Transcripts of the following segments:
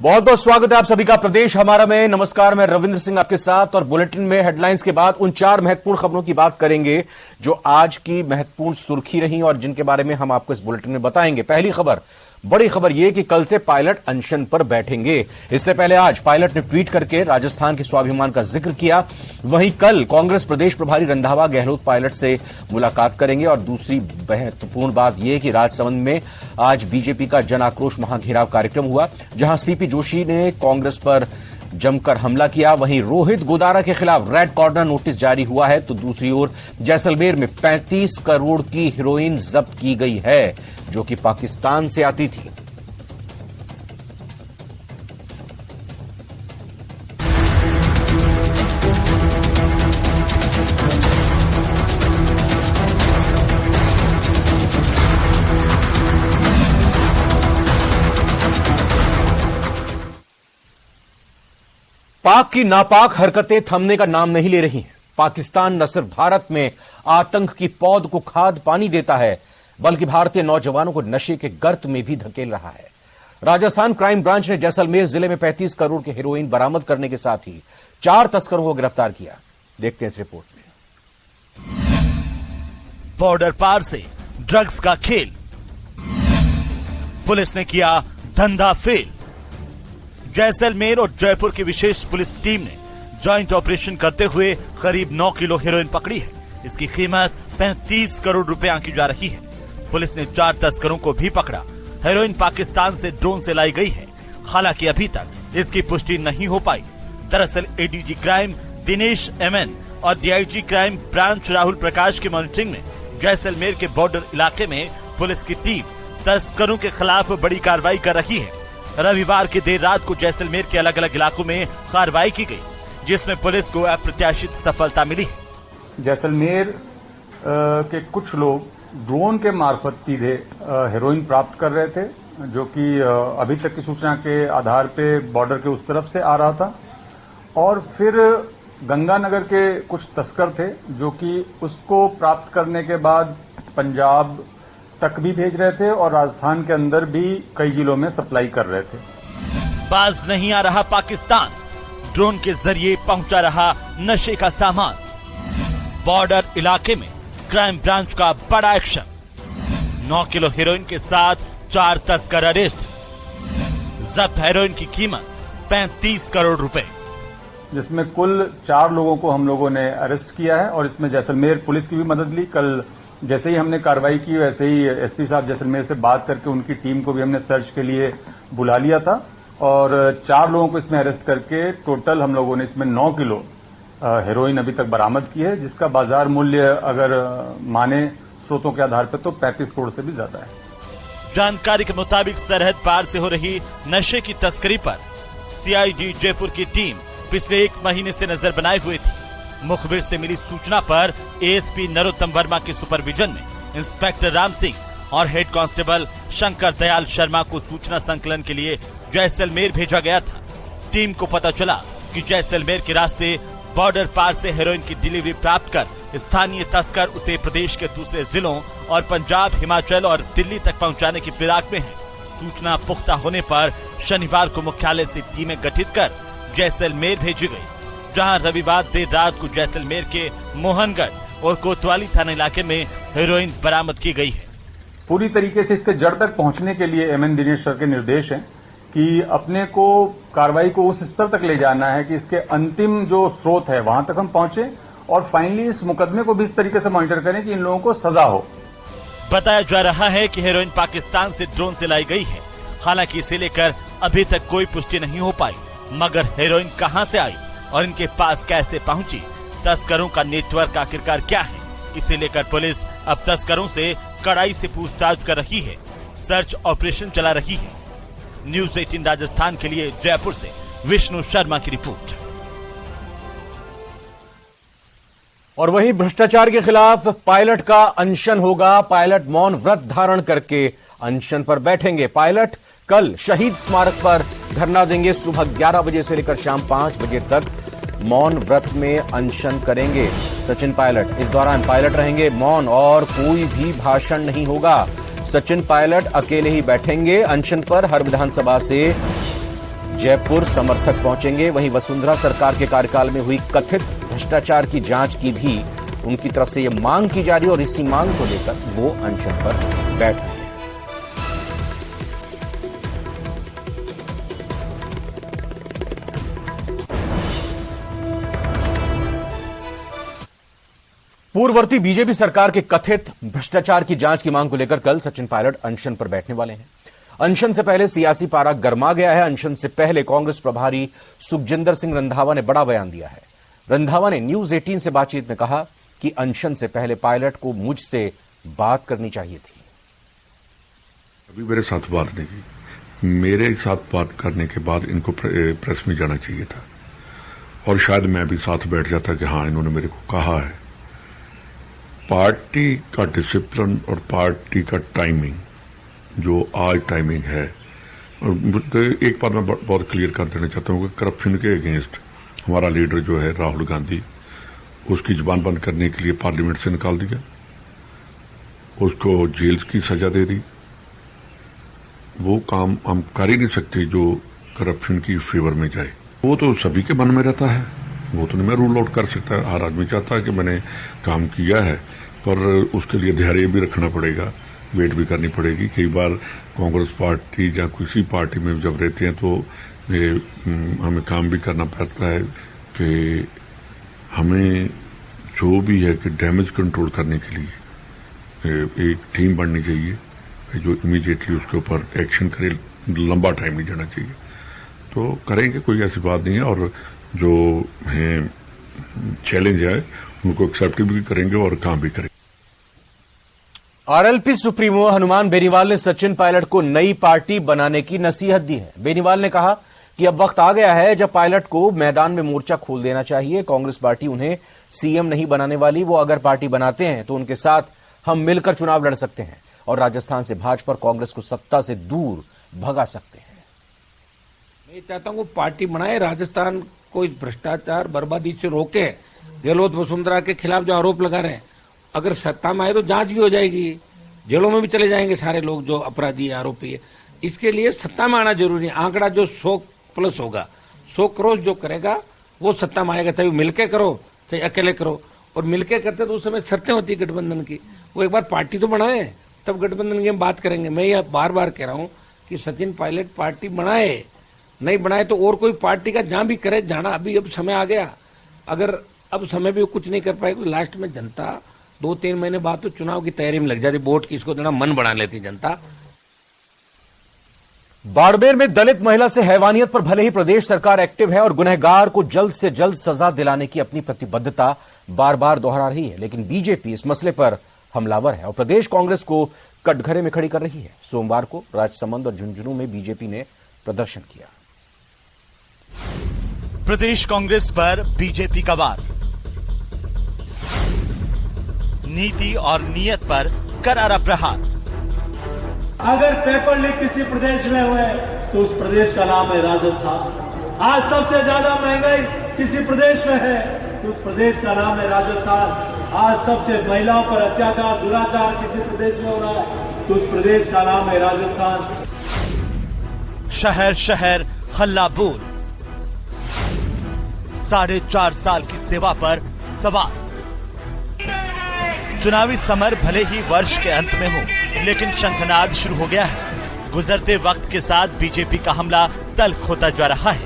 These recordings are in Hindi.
बहुत बहुत स्वागत है आप सभी का प्रदेश हमारा में। नमस्कार, मैं रविंद्र सिंह आपके साथ और बुलेटिन में हेडलाइंस के बाद उन 4 महत्वपूर्ण खबरों की बात करेंगे जो आज की महत्वपूर्ण सुर्खी रही और जिनके बारे में हम आपको इस बुलेटिन में बताएंगे। पहली खबर, बड़ी खबर यह कि कल से पायलट अनशन पर बैठेंगे। इससे पहले आज पायलट ने ट्वीट करके राजस्थान के स्वाभिमान का जिक्र किया। वहीं कल कांग्रेस प्रदेश प्रभारी रंधावा गहलोत पायलट से मुलाकात करेंगे। और दूसरी महत्वपूर्ण बात यह कि राजसमंद में आज बीजेपी का जन आक्रोश महाघेराव कार्यक्रम हुआ, जहां सीपी जोशी ने कांग्रेस पर जमकर हमला किया। वहीं रोहित गोदारा के खिलाफ रेड कॉर्नर नोटिस जारी हुआ है, तो दूसरी ओर जैसलमेर में 35 करोड़ की हेरोइन जब्त की गई है, जो कि पाकिस्तान से आती थी। पाक की नापाक हरकतें थमने का नाम नहीं ले रही हैं। पाकिस्तान न सिर्फ भारत में आतंक की पौध को खाद पानी देता है, बल्कि भारतीय नौजवानों को नशे के गर्त में भी धकेल रहा है। राजस्थान क्राइम ब्रांच ने जैसलमेर जिले में 35 करोड़ के हेरोइन बरामद करने के साथ ही 4 तस्करों को गिरफ्तार किया। देखते हैं इस रिपोर्ट में। बॉर्डर पार से ड्रग्स का खेल, पुलिस ने किया धंधा फेल। जैसलमेर और जयपुर की विशेष पुलिस टीम ने जॉइंट ऑपरेशन करते हुए करीब 9 किलो हेरोइन पकड़ी है। इसकी कीमत 35 करोड़ रुपए आंकी जा रही है। पुलिस ने 4 तस्करों को भी पकड़ा। हेरोइन पाकिस्तान से ड्रोन से लाई गई है, हालांकि अभी तक इसकी पुष्टि नहीं हो पाई। दरअसल एडीजी क्राइम दिनेश एमएन और DIG crime branch Rahul Prakash की मॉनिटरिंग में जैसलमेर के बॉर्डर इलाके में पुलिस की टीम तस्करों के खिलाफ बड़ी कार्रवाई कर रही है। रविवार की देर रात को जैसलमेर के अलग अलग इलाकों में कार्रवाई की गई, जिसमें पुलिस को अप्रत्याशित सफलता मिली है। जैसलमेर के कुछ लोग ड्रोन के मार्फत सीधे हेरोइन प्राप्त कर रहे थे, जो कि अभी तक की सूचना के आधार पे बॉर्डर के उस तरफ से आ रहा था। और फिर गंगानगर के कुछ तस्कर थे जो कि उसको प्राप्त करने के बाद पंजाब तक भी भेज रहे थे और राजस्थान के अंदर भी कई जिलों में सप्लाई कर रहे थे। बाज नहीं आ रहा पाकिस्तान, ड्रोन के जरिए पहुंचा रहा नशे का सामान। बॉर्डर इलाके में क्राइम ब्रांच का बड़ा एक्शन। 9 किलो हेरोइन के साथ 4 तस्कर अरेस्ट। जब्त हेरोइन की कीमत 35 करोड़ रुपए, जिसमें कुल 4 लोगों को हम लोगों ने अरेस्ट किया है। और इसमें जैसलमेर पुलिस की भी मदद ली। कल जैसे ही हमने कार्रवाई की, वैसे ही एसपी साहब जैसलमेर से बात करके उनकी टीम को भी हमने सर्च के लिए बुला लिया था। और 4 लोगों को इसमें अरेस्ट करके टोटल हम लोगों ने इसमें 9 किलो हेरोइन अभी तक बरामद की है, जिसका बाजार मूल्य अगर माने स्रोतों के आधार पर तो 35 करोड़ से भी ज्यादा है। जानकारी के मुताबिक सरहद पार से हो रही नशे की तस्करी पर सीआईडी जयपुर की टीम पिछले 1 महीने से नजर बनाए हुए थी। मुखबिर से मिली सूचना पर एएसपी नरोत्तम वर्मा के सुपरविजन में इंस्पेक्टर राम सिंह और हेड कांस्टेबल शंकर दयाल शर्मा को सूचना संकलन के लिए जैसलमेर भेजा गया था। टीम को पता चला कि जैसलमेर के रास्ते बॉर्डर पार से हेरोइन की डिलीवरी प्राप्त कर स्थानीय तस्कर उसे प्रदेश के दूसरे जिलों और पंजाब, हिमाचल और दिल्ली तक पहुंचाने की फिराक में है। सूचना पुख्ता होने पर शनिवार को मुख्यालय से टीमें गठित कर जैसलमेर भेजी गई, जहां रविवार देर रात को जैसलमेर के मोहनगढ़ और कोतवाली थाना इलाके में हेरोइन बरामद की गई है। पूरी तरीके से इसके जड़ तक पहुंचने के लिए एमएन दिनेश सर के निर्देश हैं कि अपने को कार्रवाई को उस स्तर तक ले जाना है कि इसके अंतिम जो स्रोत है वहां तक हम पहुंचे और फाइनली इस मुकदमे को भी इस तरीके से मॉनिटर करें कि इन लोगों को सजा हो। बताया जा रहा है कि हेरोइन पाकिस्तान से ड्रोन से लाई गई है। हालांकि इसे लेकर अभी तक कोई पुष्टि नहीं हो पाई, मगर हेरोइन कहां से आई और इनके पास कैसे पहुंची, तस्करों का नेटवर्क आखिरकार क्या है, इसे लेकर पुलिस अब तस्करों से कड़ाई से पूछताछ कर रही है, सर्च ऑपरेशन चला रही है। न्यूज 18 राजस्थान के लिए जयपुर से विष्णु शर्मा की रिपोर्ट। और वहीं भ्रष्टाचार के खिलाफ पायलट का अनशन होगा। पायलट मौन व्रत धारण करके अनशन पर बैठेंगे। पायलट कल शहीद स्मारक पर धरना देंगे। सुबह 11 बजे से लेकर शाम 5 बजे तक मौन व्रत में अनशन करेंगे सचिन पायलट। इस दौरान पायलट रहेंगे मौन और कोई भी भाषण नहीं होगा। सचिन पायलट अकेले ही बैठेंगे अनशन पर। हर विधानसभा से जयपुर समर्थक पहुंचेंगे। वहीं वसुंधरा सरकार के कार्यकाल में हुई कथित भ्रष्टाचार की जांच की भी उनकी तरफ से यह मांग की जा रही है और इसी मांग को लेकर वो अनशन पर बैठ गए हैं। पूर्ववर्ती बीजेपी सरकार के कथित भ्रष्टाचार की जांच की मांग को लेकर कल सचिन पायलट अनशन पर बैठने वाले हैं। अनशन से पहले सियासी पारा गर्मा गया है। अनशन से पहले कांग्रेस प्रभारी सुखजिंदर सिंह रंधावा ने बड़ा बयान दिया है। रंधावा ने न्यूज 18 से बातचीत में कहा कि अनशन से पहले पायलट को मुझसे बात करनी चाहिए थी। अभी मेरे साथ बात नहीं की। मेरे साथ बात करने के बाद इनको प्रेस में जाना चाहिए था और शायद मैं भी साथ बैठ जाता कि हाँ, इन्होंने मेरे को कहा है। पार्टी का डिसिप्लिन और पार्टी का टाइमिंग, जो आज टाइमिंग है, और एक बात मैं बहुत क्लियर कर देना चाहता हूँ कि करप्शन के अगेंस्ट हमारा लीडर जो है राहुल गांधी, उसकी जुबान बंद करने के लिए पार्लियामेंट से निकाल दिया, उसको जेल की सजा दे दी। वो काम हम कर ही नहीं सकते जो करप्शन की फेवर में जाए। वो तो सभी के मन में रहता है, वो तो नहीं मैं रूल आउट कर सकता। हर आदमी चाहता है कि मैंने काम किया है, पर उसके लिए धैर्य भी रखना पड़ेगा, वेट भी करनी पड़ेगी। कई बार कांग्रेस पार्टी या किसी पार्टी में जब रहते हैं तो हमें काम भी करना पड़ता है कि हमें जो भी है कि डैमेज कंट्रोल करने के लिए एक टीम बननी चाहिए जो इमीडिएटली उसके ऊपर एक्शन करे। लंबा टाइम नहीं जाना चाहिए, तो करेंगे, कोई ऐसी बात नहीं है। और जो है चैलेंज है उनको एक्सेप्ट भी करेंगे और काम भी करेंगे। आरएलपी सुप्रीमो हनुमान बेनीवाल ने सचिन पायलट को नई पार्टी बनाने की नसीहत दी है। बेनीवाल ने कहा कि अब वक्त आ गया है जब पायलट को मैदान में मोर्चा खोल देना चाहिए। कांग्रेस पार्टी उन्हें सीएम नहीं बनाने वाली। वो अगर पार्टी बनाते हैं तो उनके साथ हम मिलकर चुनाव लड़ सकते हैं और राजस्थान से भाजपा और कांग्रेस को सत्ता से दूर भगा सकते हैं। मैं चाहता हूं पार्टी बनाए, राजस्थान को इस भ्रष्टाचार बर्बादी से रोके। गहलोत वसुंधरा के खिलाफ जो आरोप लगा रहे हैं, अगर सत्ता में आए तो जांच भी हो जाएगी, जेलों में भी चले जाएंगे सारे लोग जो अपराधी आरोपी है। इसके लिए सत्ता में आना जरूरी है। आंकड़ा जो 100+ होगा, 100 क्रॉस जो करेगा वो सत्ता में आएगा। चाहे मिलके करो चाहे अकेले करो, और मिलके करते तो उस समय शर्तें होती गठबंधन की। वो एक बार पार्टी तो बनाए, तब गठबंधन की हम बात करेंगे। मैं यह बार बार कह रहा हूं कि सचिन पायलट पार्टी बनाए, नहीं बनाए तो और कोई पार्टी का जहां भी करे जाना। अभी अब समय आ गया, अगर अब समय भी कुछ नहीं कर पाएगा, लास्ट में जनता 2-3 महीने बाद तो चुनाव की तैयारी में लग जाती, वोट किसको देना मन बना लेती जनता। बाड़मेर में दलित महिला से हैवानियत पर भले ही प्रदेश सरकार एक्टिव है और गुनहगार को जल्द से जल्द सजा दिलाने की अपनी प्रतिबद्धता बार बार दोहरा रही है, लेकिन बीजेपी इस मसले पर हमलावर है और प्रदेश कांग्रेस को कटघरे में खड़ी कर रही है। सोमवार को राजसमंद और झुंझुनू में बीजेपी ने प्रदर्शन किया। प्रदेश कांग्रेस पर बीजेपी का वार, नीति और नियत पर करारा प्रहार। अगर पेपर लीक किसी प्रदेश में हुए तो उस प्रदेश का नाम है राजस्थान। आज सबसे ज्यादा महंगाई किसी प्रदेश में है तो उस प्रदेश का नाम है राजस्थान। आज सबसे महिलाओं पर अत्याचार दुराचार किसी प्रदेश में हो रहा है तो उस प्रदेश का नाम है राजस्थान। शहर शहर हल्ला बोल, 4.5 साल की सेवा पर सवाल। चुनावी समर भले ही वर्ष के अंत में हो, लेकिन शंखनाद शुरू हो गया है। गुजरते वक्त के साथ बीजेपी का हमला तल्ख होता जा रहा है।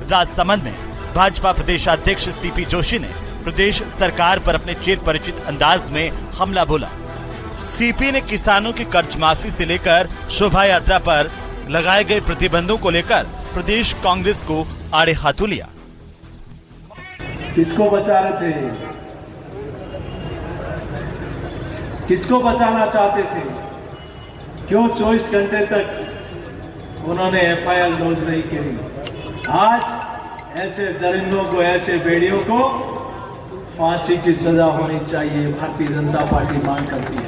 राजसमंद में भाजपा प्रदेशाध्यक्ष सीपी जोशी ने प्रदेश सरकार पर अपने चिर परिचित अंदाज में हमला बोला। सीपी ने किसानों की कर्ज माफी से लेकर शोभा यात्रा पर लगाए गए प्रतिबंधों को लेकर प्रदेश कांग्रेस को आड़े हाथों लिया। किसको बचा रहे थे, किसको बचाना चाहते थे? क्यों 24 घंटे तक उन्होंने एफआईआर लॉन्च नहीं की? आज ऐसे दरिंदों को, ऐसे बेड़ियों को फांसी की सजा होनी चाहिए, भारतीय जनता पार्टी मांग करती है।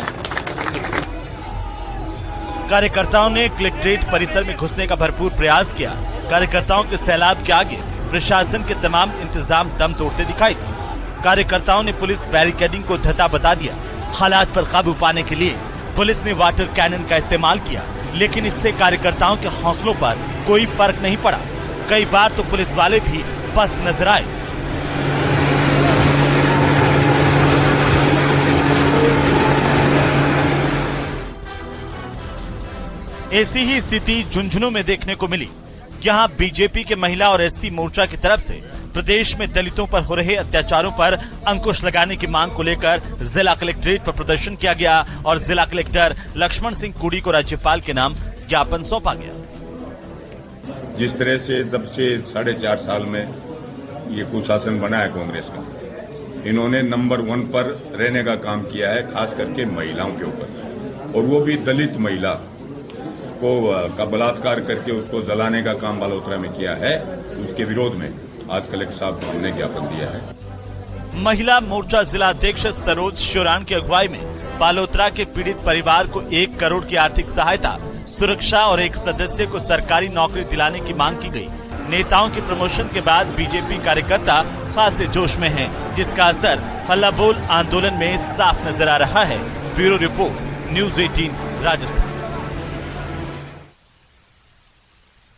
कार्यकर्ताओं ने कलेक्ट्रेट परिसर में घुसने का भरपूर प्रयास किया। कार्यकर्ताओं के सैलाब के आगे प्रशासन के तमाम इंतजाम दम तोड़ते दिखाई दिए। कार्यकर्ताओं ने पुलिस बैरिकेडिंग को धता बता दिया। हालात पर काबू पाने के लिए पुलिस ने वाटर कैनन का इस्तेमाल किया, लेकिन इससे कार्यकर्ताओं के हौसलों पर कोई फर्क नहीं पड़ा। कई बार तो पुलिस वाले भी पस्त नजर आए। ऐसी ही स्थिति झुंझुनू में देखने को मिली। यहाँ बीजेपी के महिला और एससी मोर्चा की तरफ से प्रदेश में दलितों पर हो रहे अत्याचारों पर अंकुश लगाने की मांग को लेकर जिला कलेक्ट्रेट पर प्रदर्शन किया गया और जिला कलेक्टर लक्ष्मण सिंह कुड़ी को राज्यपाल के नाम ज्ञापन सौंपा गया। जिस तरह से तब से 4.5 साल में ये कुशासन बना है कांग्रेस का, इन्होंने नंबर 1 पर रहने का काम किया है, खास करके महिलाओं के ऊपर, और वो भी दलित महिला का बलात्कार करके उसको जलाने का काम बालोतरा में किया है। उसके विरोध में आज कलेक्टर साहब को हमने ज्ञापन दिया है। महिला मोर्चा जिला अध्यक्ष सरोज श्योरान की अगुवाई में बालोतरा के पीड़ित परिवार को 1 करोड़ की आर्थिक सहायता, सुरक्षा और एक सदस्य को सरकारी नौकरी दिलाने की मांग की गई। नेताओं के प्रमोशन के बाद बीजेपी कार्यकर्ता खासे जोश में हैं, जिसका असर हल्ला बोल आंदोलन में साफ नजर आ रहा है। Bureau report, news 18 Rajasthan.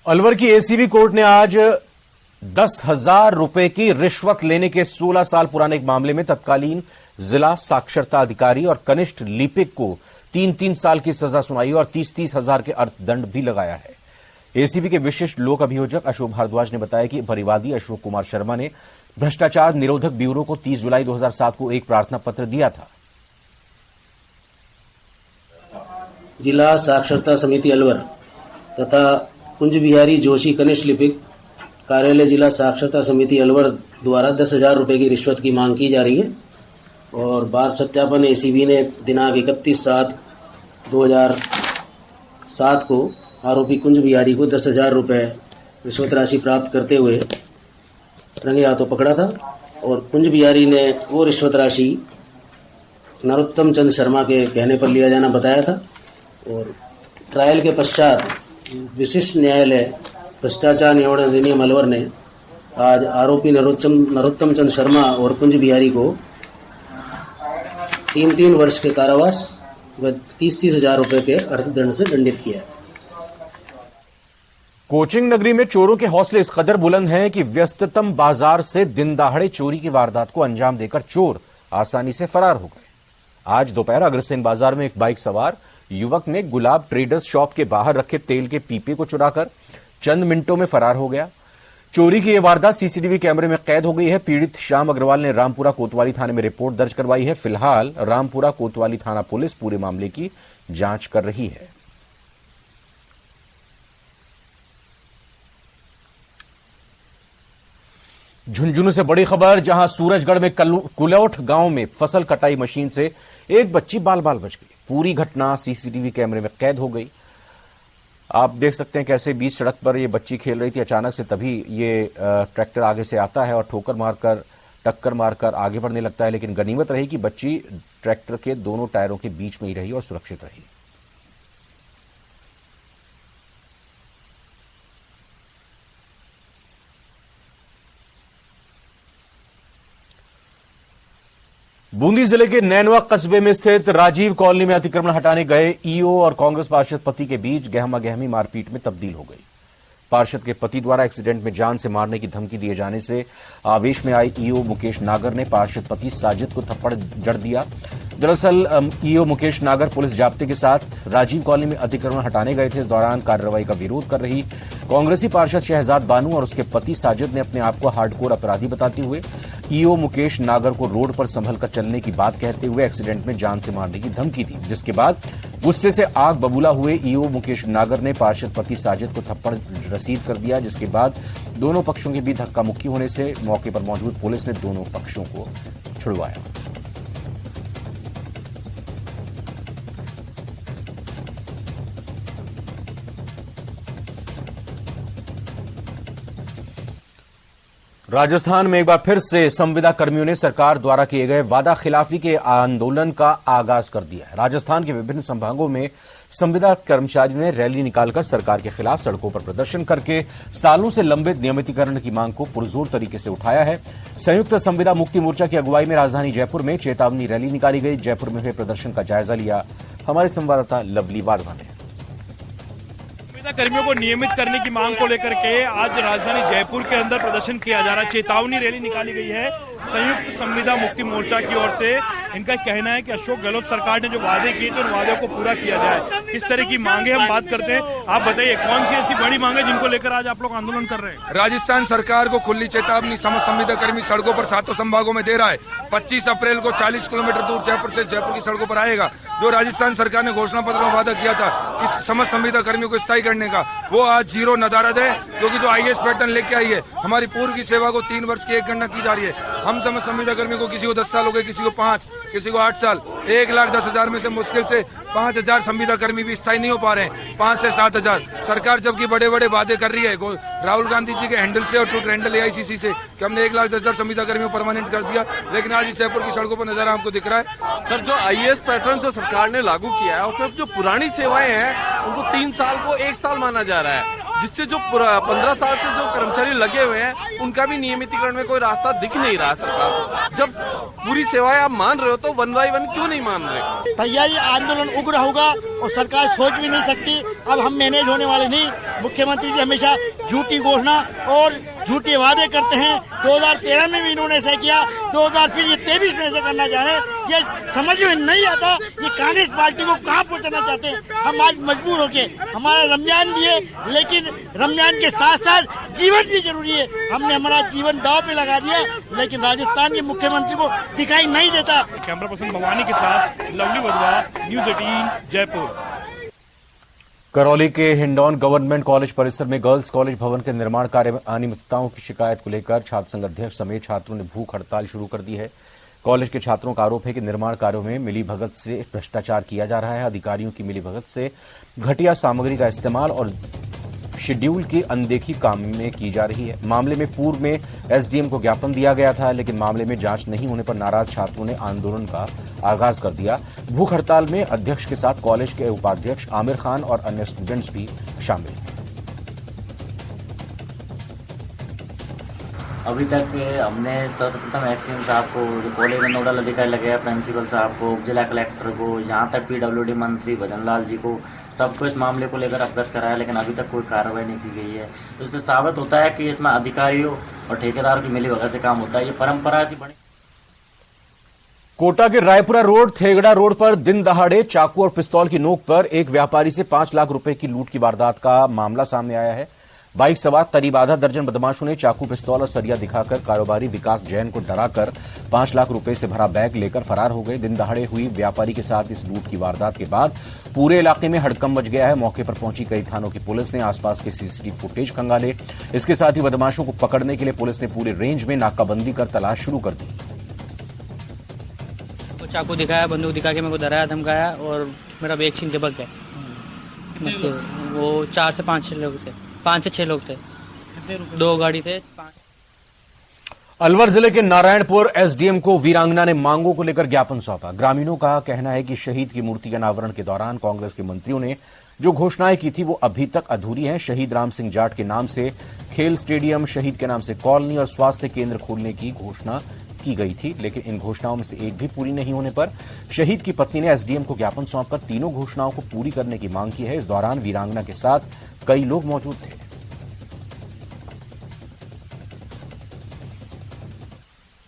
Alwar की एसीबी कोर्ट ने आज 10,000 रुपए की रिश्वत लेने के 16 साल पुराने एक मामले में तत्कालीन जिला साक्षरता अधिकारी और कनिष्ठ लिपिक को 3-3 साल की सजा सुनाई और 30-30 हजार के अर्थदंड भी लगाया है। एसीबी के विशिष्ट लोक अभियोजक अशोक भारद्वाज ने बताया कि परिवादी अशोक कुमार शर्मा ने भ्रष्टाचार निरोधक ब्यूरो को 30 जुलाई 2007 को एक प्रार्थना पत्र दिया था। जिला साक्षरता समिति अलवर तथा कुंज बिहारी जोशी कनिष्ठ लिपिक कार्यालय जिला साक्षरता समिति अलवर द्वारा 10,000 रुपए की रिश्वत की मांग की जा रही है और बार सत्यापन एसीबी ने दिनांक 31/7/2007 को आरोपी कुंज बिहारी को 10,000 रुपए रिश्वत राशि प्राप्त करते हुए रंगे हाथों पकड़ा था और कुंज बिहारी ने वो रिश्वत राशि नरोत्तम चंद शर्मा के कहने पर लिया जाना बताया था और ट्रायल के पश्चात विशिष्ट न्यायालय भ्रष्टाचार निवारण अधिनियम अलवर ने आज आरोपी नरोत्तम चंद शर्मा और कुंज बिहारी को 3-3 वर्ष के कारावास व 30-30 हजार रुपए के अर्थदंड से दंडित किया। कोचिंग नगरी में चोरों के हौसले इस कदर बुलंद हैं कि व्यस्ततम बाजार से दिन दहाड़े चोरी की वारदात को अंजाम देकर चोर आसानी से फरार हो गए। आज दोपहर अग्रसेन बाजार में एक बाइक सवार युवक ने गुलाब ट्रेडर्स शॉप के बाहर रखे तेल के पीपे को चुराकर चंद मिनटों में फरार हो गया। चोरी की यह वारदात सीसीटीवी कैमरे में कैद हो गई है। पीड़ित श्याम अग्रवाल ने रामपुरा कोतवाली थाने में रिपोर्ट दर्ज करवाई है। फिलहाल रामपुरा कोतवाली थाना पुलिस पूरे मामले की जांच कर रही है। झुंझुनू से बड़ी खबर, जहां सूरजगढ़ में कुलौठ गांव में फसल कटाई मशीन से एक बच्ची बाल बाल बच गई। पूरी घटना सीसीटीवी कैमरे में कैद हो गई। आप देख सकते हैं कैसे बीच सड़क पर ये बच्ची खेल रही थी। अचानक से तभी ये ट्रैक्टर आगे से आता है और टक्कर मारकर आगे बढ़ने लगता है, लेकिन गनीमत रही कि बच्ची ट्रैक्टर के दोनों टायरों के बीच में ही रही और सुरक्षित रही। बूंदी जिले के नैनवा कस्बे में स्थित राजीव कॉलोनी में अतिक्रमण हटाने गए ईओ और कांग्रेस पार्षद पति के बीच गहमा गहमी मारपीट में तब्दील हो गई। पार्षद के पति द्वारा एक्सीडेंट में जान से मारने की धमकी दिए जाने से आवेश में आए ईओ मुकेश नागर ने पार्षद पति साजिद को थप्पड़ जड़ दिया। दरअसल ईओ मुकेश नागर पुलिस जाब्ते के साथ राजीव कॉलोनी में अतिक्रमण हटाने गए थे। इस दौरान कार्रवाई का विरोध कर रही कांग्रेसी पार्षद शहजाद बानू और उसके पति साजिद ने अपने आप को हार्डकोर अपराधी बताते हुए ईओ मुकेश नागर को रोड पर संभल कर चलने की बात कहते हुए एक्सीडेंट में जान से मारने की धमकी दी, जिसके बाद गुस्से से आग बबूला हुए ईओ मुकेश नागर ने पार्षद पति साजिद को थप्पड़ रसीद कर दिया, जिसके बाद दोनों पक्षों के बीच धक्का मुक्की होने से मौके पर मौजूद पुलिस ने दोनों पक्षों को छुड़वाया। राजस्थान में एक बार फिर से संविदा कर्मियों ने सरकार द्वारा किए गए वादा खिलाफी के आंदोलन का आगाज कर दिया है। राजस्थान के विभिन्न संभागों में संविदा कर्मचारियों ने रैली निकालकर सरकार के खिलाफ सड़कों पर प्रदर्शन करके सालों से लंबित नियमितीकरण की मांग को पुरजोर तरीके से उठाया है। संयुक्त संविदा मुक्ति मोर्चा की अगुवाई में राजधानी जयपुर में चेतावनी रैली निकाली गई। जयपुर में हुए प्रदर्शन का जायजा लिया हमारे संवाददाता लवली वाधवा ने। कर्मियों को नियमित करने की मांग को लेकर के आज राजधानी जयपुर के अंदर प्रदर्शन किया जा रहा है। चेतावनी रैली निकाली गई है संयुक्त संविदा मुक्ति मोर्चा की ओर से। इनका कहना है कि अशोक गहलोत सरकार ने जो वादे किए थे उन वादों को पूरा किया जाए। किस तरह की मांगे हम बात करते हैं, आप बताइए कौन सी ऐसी बड़ी मांगे जिनको लेकर आज आप लोग आंदोलन कर रहे हैं? राजस्थान सरकार को खुली चेतावनी, समस्त संविदा कर्मी सड़कों पर 7 संभागों में दे रहा है। 25 अप्रैल को 40 किलोमीटर दूर जयपुर से जयपुर की सड़कों पर आएगा। जो राजस्थान सरकार ने घोषणा पत्र में वादा किया था कि समस्त संविदा कर्मियों को स्थायी करने का, वो आज जीरो नदारद है, क्योंकि जो आईएएस पैटर्न लेके आई है हमारी पूर्व की सेवा को 3 वर्ष की एक गणना की जा रही है। हम समस्त संविदा कर्मियों को, किसी को 10 साल हो गए, किसी को 5, किसी को 8 साल, 1,10,000 में से मुश्किल से 5,000 संविदा कर्मी भी स्थायी नहीं हो पा रहे हैं। 5 से 7,000 सरकार जबकि बड़े बड़े वादे कर रही है राहुल गांधी जी के हैंडल से और ट्विटर हैंडल AICC से कि हमने 1,10,000 संविदा कर्मियों को परमानेंट कर दिया, लेकिन आज इस जयपुर की सड़कों पर नजारा हमको दिख रहा है। सर, जो आईएएस पैटर्न जो सरकार ने लागू किया है उसमें जो पुरानी सेवाएं हैं उनको 3 साल को 1 साल माना जा रहा है, जिससे जो 15 साल से जो कर्मचारी लगे हुए हैं उनका भी नियमितीकरण में कोई रास्ता दिख नहीं रहा सरकार को। जब पूरी सेवाएं आप मान रहे हो तो 1 by 1 क्यों नहीं मान रहे? तैयारी आंदोलन उग्र होगा और सरकार सोच भी नहीं सकती। अब हम मैनेज होने वाले नहीं। मुख्यमंत्री जी हमेशा झूठी घोषणा और झूठे वादे करते हैं। 2013 में भी इन्होंने ऐसा किया, 2023 में ऐसा करना चाह रहे हैं। ये समझ में नहीं आता ये कांग्रेस पार्टी को कहाँ पहुँचाना चाहते हैं। हम आज मजबूर होके, हमारा रमजान भी है, लेकिन रमजान के साथ साथ जीवन भी जरूरी है। हमने हमारा जीवन दांव पे लगा दिया, लेकिन राजस्थान के मुख्यमंत्री को दिखाई नहीं देता। कैमरा पर्सन भवानी के साथ लवली वधवा, न्यूज 18 जयपुर। करौली के हिंडौन गवर्नमेंट कॉलेज परिसर में गर्ल्स कॉलेज भवन के निर्माण कार्य में अनियमितताओं की शिकायत को लेकर छात्र संघ अध्यक्ष समेत छात्रों ने भूख हड़ताल शुरू कर दी है। कॉलेज के छात्रों का आरोप है कि निर्माण कार्यों में मिलीभगत से भ्रष्टाचार किया जा रहा है। अधिकारियों की मिलीभगत से घटिया सामग्री का इस्तेमाल और शेड्यूल की अनदेखी काम में की जा रही है। मामले में पूर्व में एसडीएम को ज्ञापन दिया गया था, लेकिन मामले में जांच नहीं होने पर नाराज छात्रों ने आंदोलन का आगाज कर दिया। भूख हड़ताल में अध्यक्ष के साथ कॉलेज के उपाध्यक्ष आमिर खान और अन्य स्टूडेंट्स भी शामिल हैं। अभी तक हमने सर्वप्रथम एक्सीएम साहब को, जो कॉलेज में नोडल अधिकारी लगे हैं, प्रिंसिपल साहब को, जिला कलेक्टर को, यहाँ तक PWD मंत्री भजनलाल जी को, सबको इस मामले को लेकर अवगत कराया, लेकिन अभी तक कोई कार्रवाई नहीं की गई है। तो इससे साबित होता है कि इसमें अधिकारियों और ठेकेदारों की मिलीभगत से काम होता है। ये परंपरा सी बनी। कोटा के रायपुरा रोड थेगड़ा रोड पर दिन दहाड़े चाकू और पिस्तौल की नोक पर एक व्यापारी से 5 लाख रुपए की लूट की वारदात का मामला सामने आया है। बाइक सवार करीब आधा दर्जन बदमाशों ने चाकू, पिस्तौल और सरिया दिखाकर कारोबारी विकास जैन को डराकर 5 लाख रुपए से भरा बैग लेकर फरार हो गए। दिन दहाड़े हुई व्यापारी के साथ इस लूट की वारदात के बाद पूरे इलाके में हड़कंप मच गया है। मौके पर पहुंची कई थानों की पुलिस ने आसपास के सीसीटीवी फुटेज खंगाले। इसके साथ ही बदमाशों को पकड़ने के लिए पुलिस ने पूरे रेंज में नाकाबंदी कर तलाश शुरू कर दी। चाकू दिखाया, बंदूक दिखा के मेरे को डराया, धमकाया और मेरा बैग छीन के भाग गए। वो 4 से 5 लोग थे, 5 से 6 लोग थे, 2 गाड़ी थे। अलवर जिले के नारायणपुर एसडीएम को वीरांगना ने मांगों को लेकर ज्ञापन सौंपा। ग्रामीणों का कहना है कि शहीद की मूर्ति के अनावरण के दौरान कांग्रेस के मंत्रियों ने जो घोषणाएं की थी वो अभी तक अधूरी हैं। शहीद राम सिंह जाट के नाम से खेल स्टेडियम, शहीद के नाम से कॉलोनी और स्वास्थ्य केंद्र खोलने की घोषणा की गई थी, लेकिन इन घोषणाओं में से एक भी पूरी नहीं होने पर शहीद की पत्नी ने एसडीएम को ज्ञापन सौंपकर तीनों घोषणाओं को पूरी करने की मांग की है। इस दौरान वीरांगना के साथ कई लोग मौजूद थे।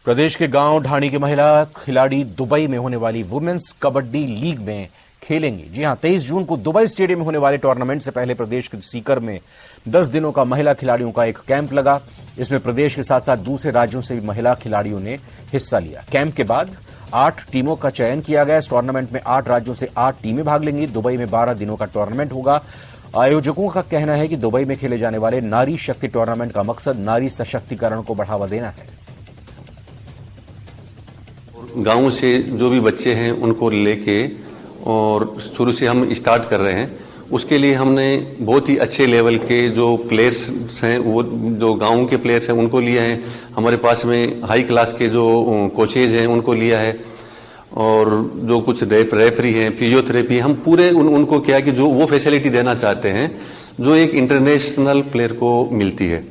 प्रदेश के गांव ढाणी के महिला खिलाड़ी दुबई में होने वाली वुमेन्स कबड्डी लीग में खेलेंगी। जी हां, 23 जून को दुबई स्टेडियम में होने वाले टूर्नामेंट से पहले प्रदेश के सीकर में 10 दिनों का महिला खिलाड़ियों का एक कैंप लगा। इसमें प्रदेश के साथ साथ दूसरे राज्यों से भी महिला खिलाड़ियों ने हिस्सा लिया। कैंप के बाद 8 टीमों का चयन किया गया। इस टूर्नामेंट में 8 राज्यों से 8 टीमें भाग लेंगी। दुबई में 12 दिनों का टूर्नामेंट होगा। आयोजकों का कहना है कि दुबई में खेले जाने वाले नारी शक्ति टूर्नामेंट का मकसद नारी सशक्तिकरण को बढ़ावा देना है। गांव से जो भी बच्चे हैं उनको लेके और शुरू से हम स्टार्ट कर रहे हैं। उसके लिए हमने बहुत ही अच्छे लेवल के जो प्लेयर्स हैं, वो जो गांव के प्लेयर्स हैं उनको लिया है। हमारे पास में हाई क्लास के जो कोचेज हैं उनको लिया है, और जो कुछ रेफरी हैं, फिजियोथेरेपी, हम पूरे उनको क्या कि जो वो फैसिलिटी देना चाहते हैं जो एक इंटरनेशनल प्लेयर को मिलती है,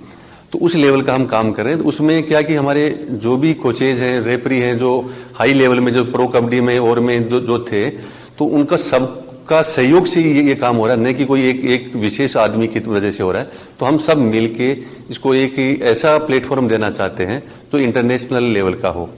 तो उस लेवल का हम काम कर रहे हैं। उसमें क्या कि हमारे जो भी कोचेज हैं, रेफरी हैं, जो हाई लेवल में जो प्रो कबड्डी में और में जो थे, तो उनका सब सबका सहयोग से ये काम हो रहा है, नहीं कि कोई एक विशेष आदमी की वजह से हो रहा है। तो हम सब मिलके इसको एक ऐसा प्लेटफॉर्म देना चाहते हैं जो इंटरनेशनल लेवल का हो।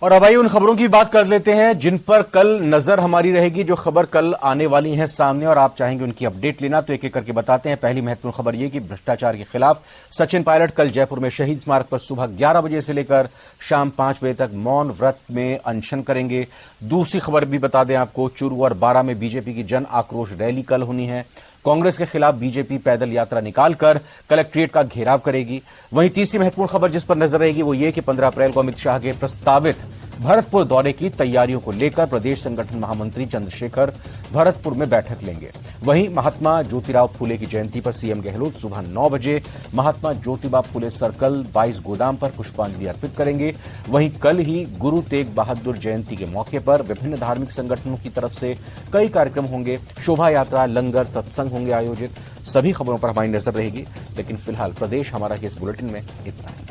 और अब आइए उन खबरों की बात कर लेते हैं जिन पर कल नजर हमारी रहेगी, जो खबर कल आने वाली है सामने और आप चाहेंगे उनकी अपडेट लेना, तो एक एक करके बताते हैं। पहली महत्वपूर्ण खबर यह कि भ्रष्टाचार के खिलाफ सचिन पायलट कल जयपुर में शहीद स्मारक पर सुबह 11 बजे से लेकर शाम 5 बजे तक मौन व्रत में अनशन करेंगे। दूसरी खबर भी बता दें आपको, चूरू और बारां में बीजेपी की जन आक्रोश रैली कल होनी है। कांग्रेस के खिलाफ बीजेपी पैदल यात्रा निकालकर कलेक्ट्रेट का घेराव करेगी। वहीं तीसरी महत्वपूर्ण खबर जिस पर नजर रहेगी वो ये कि 15 अप्रैल को अमित शाह के प्रस्तावित भरतपुर दौरे की तैयारियों को लेकर प्रदेश संगठन महामंत्री चंद्रशेखर भरतपुर में बैठक लेंगे। वहीं महात्मा ज्योतिराव फूले की जयंती पर सीएम गहलोत सुबह 9 बजे महात्मा ज्योतिबा फूले सर्कल 22 गोदाम पर पुष्पांजलि अर्पित करेंगे। वहीं कल ही गुरु तेग बहादुर जयंती के मौके पर विभिन्न धार्मिक संगठनों की तरफ से कई कार्यक्रम होंगे, शोभा यात्रा, लंगर, सत्संग होंगे आयोजित। सभी खबरों पर हमारी नजर रहेगी, लेकिन फिलहाल प्रदेश हमारा के इस बुलेटिन में इतना ही।